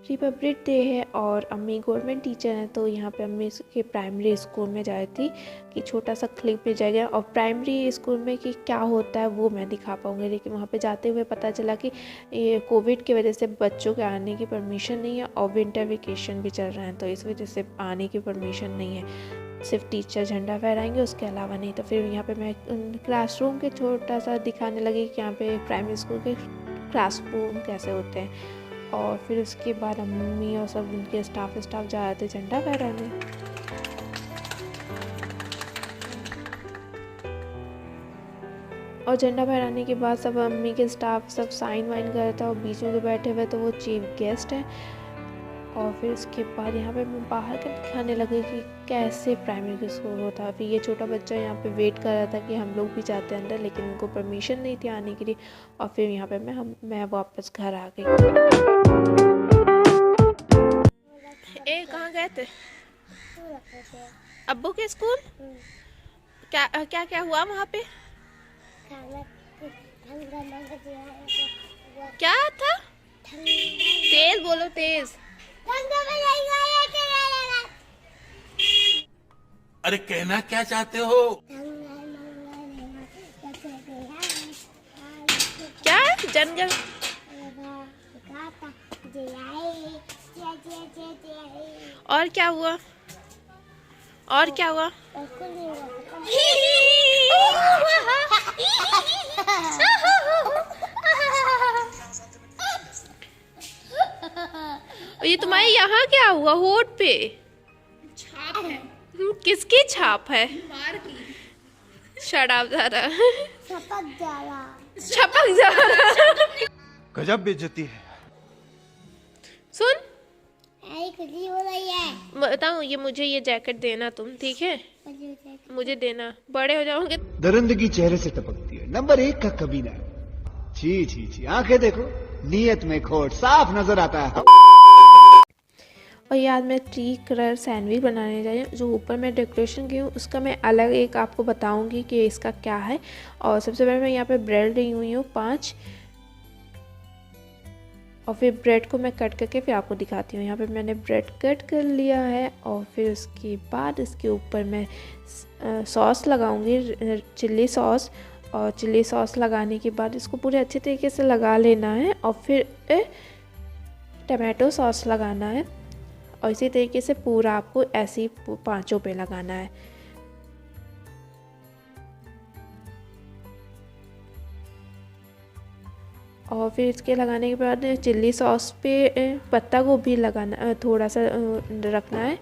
Republic day है और अम्मी गवर्नमेंट टीचर हैं, तो यहाँ पे अम्मी के प्राइमरी स्कूल में जा रही थी कि छोटा सा क्लिप में जाएगा और प्राइमरी स्कूल में कि क्या होता है वो मैं दिखा पाऊँगी। लेकिन वहाँ पे जाते हुए पता चला कि ये कोविड की वजह से बच्चों के आने की परमिशन नहीं है और विंटर वेकेशन भी चल रहे हैं, तो इस वजह से आने की परमिशन नहीं है। सिर्फ टीचर झंडा फहराएंगे, उसके अलावा नहीं। तो फिर यहाँ पे मैं क्लासरूम के छोटा सा दिखाने लगी कि यहाँ पे प्राइमरी स्कूल के क्लासरूम कैसे होते हैं। और फिर उसके बाद अम्मी और सब उनके स्टाफ जा रहे थे झंडा फहराने। और झंडा फहराने के बाद सब अम्मी के स्टाफ सब साइन वाइन कर रहा था और बीच में जो बैठे हुए तो वो चीफ गेस्ट हैं। और फिर उसके बाद यहाँ पे मैं बाहर का दिखाने लगी कि कैसे प्राइमरी स्कूल होता है। फिर ये छोटा बच्चा यहाँ पे वेट कर रहा था कि हम लोग भी जाते हैं अंदर, लेकिन उनको परमिशन नहीं थी आने के लिए। और फिर यहाँ पे मैं वापस घर आ गई। कहाँ गए थे? अब्बू के स्कूल? क्या क्या क्या हुआ वहाँ पे? क्या था? तेज बोलो, तेज। अरे कहना क्या चाहते हो? क्या जंगल? और क्या हुआ? और क्या हुआ? ये तुम्हारे यहाँ क्या हुआ? होठ पे छाप है। किसकी छाप है? मार की। शराब ज़रा छपक छपक ज़रा। गजब बेइज्जती है। सुन, खुली हो रही है। बताऊँ, ये मुझे ये जैकेट देना तुम, ठीक है? मुझे देना, बड़े हो जाओगे। दरिंदगी चेहरे से टपकती है, नंबर 1 का कमीना। छी छी छी, आंखें देखो, नीयत में खोट साफ नजर आता है। और याद मैं ट्री कलर सैंडविच बनाने जा रही हूँ। जो ऊपर मैं डेकोरेशन की हूँ उसका मैं अलग एक आपको बताऊंगी कि इसका क्या है। और सबसे पहले मैं यहाँ पे ब्रेड ली हुई हूँ 5, और फिर ब्रेड को मैं कट करके फिर आपको दिखाती हूँ। यहाँ पे मैंने ब्रेड कट कर लिया है और फिर उसके बाद इसके ऊपर मैं सॉस लगाऊंगी, चिल्ली सॉस। और चिल्ली सॉस लगाने के बाद इसको पूरे अच्छे तरीके से लगा लेना है और फिर टमाटो सॉस लगाना है। और इसी तरीके से पूरा आपको ऐसे ही 5 पे लगाना है। और फिर इसके लगाने के बाद चिल्ली सॉस पे पत्ता गोभी लगाना, थोड़ा सा रखना है।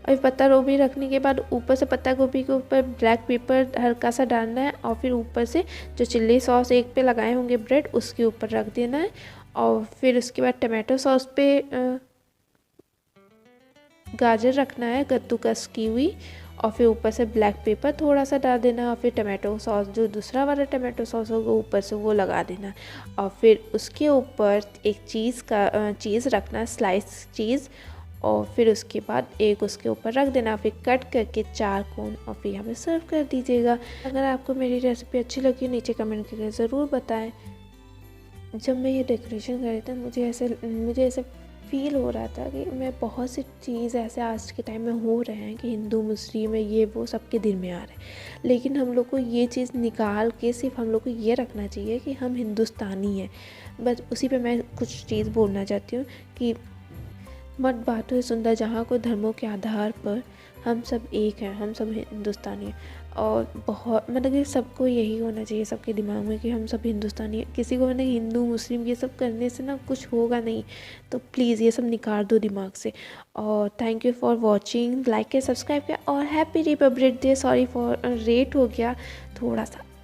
और पत्ता गोभी रखने के बाद ऊपर से पत्ता गोभी के ऊपर ब्लैक पेपर हल्का सा डालना है। और फिर ऊपर से जो चिल्ली सॉस एक पे लगाए होंगे ब्रेड, उसके ऊपर रख देना है। और फिर उसके बाद टमाटो सॉस पे गाजर रखना है कद्दूकस की हुई। और फिर ऊपर से ब्लैक पेपर थोड़ा सा डाल देना। और फिर टमाटो सॉस, जो दूसरा वाला टमाटो सॉस होगा ऊपर से वो लगा देना। और फिर उसके ऊपर एक चीज़ रखना, स्लाइस चीज़। और फिर उसके बाद एक उसके ऊपर रख देना, फिर कट करके 4 कोन, और फिर यहाँ पे सर्व कर दीजिएगा। अगर आपको मेरी रेसिपी अच्छी लगी नीचे कमेंट करके ज़रूर बताएं। जब मैं ये डेकोरेशन कर रही थी मुझे ऐसे फील हो रहा था कि मैं बहुत सी चीज़ ऐसे आज के टाइम में हो रहे हैं कि हिंदू मुस्लिम है, ये वो सबके दिल में आ रहे हैं। लेकिन हम लोग को ये चीज़ निकाल के सिर्फ हम लोग को ये रखना चाहिए कि हम हिंदुस्तानी हैं। बस उसी पे मैं कुछ चीज़ बोलना चाहती हूँ कि मत बांटो सुंदर जहाँ को धर्मों के आधार पर, हम सब एक हैं, हम सब हिंदुस्तानी हैं। और बहुत मतलब कि सबको यही होना चाहिए सबके दिमाग में कि हम सब हिंदुस्तानी हैं। किसी को मैंने हिंदू मुस्लिम ये सब करने से ना कुछ होगा नहीं, तो प्लीज़ ये सब निकाल दो दिमाग से। और thank you for watching, like किया, सब्सक्राइब किया और happy Republic Day. Sorry for late हो गया थोड़ा सा।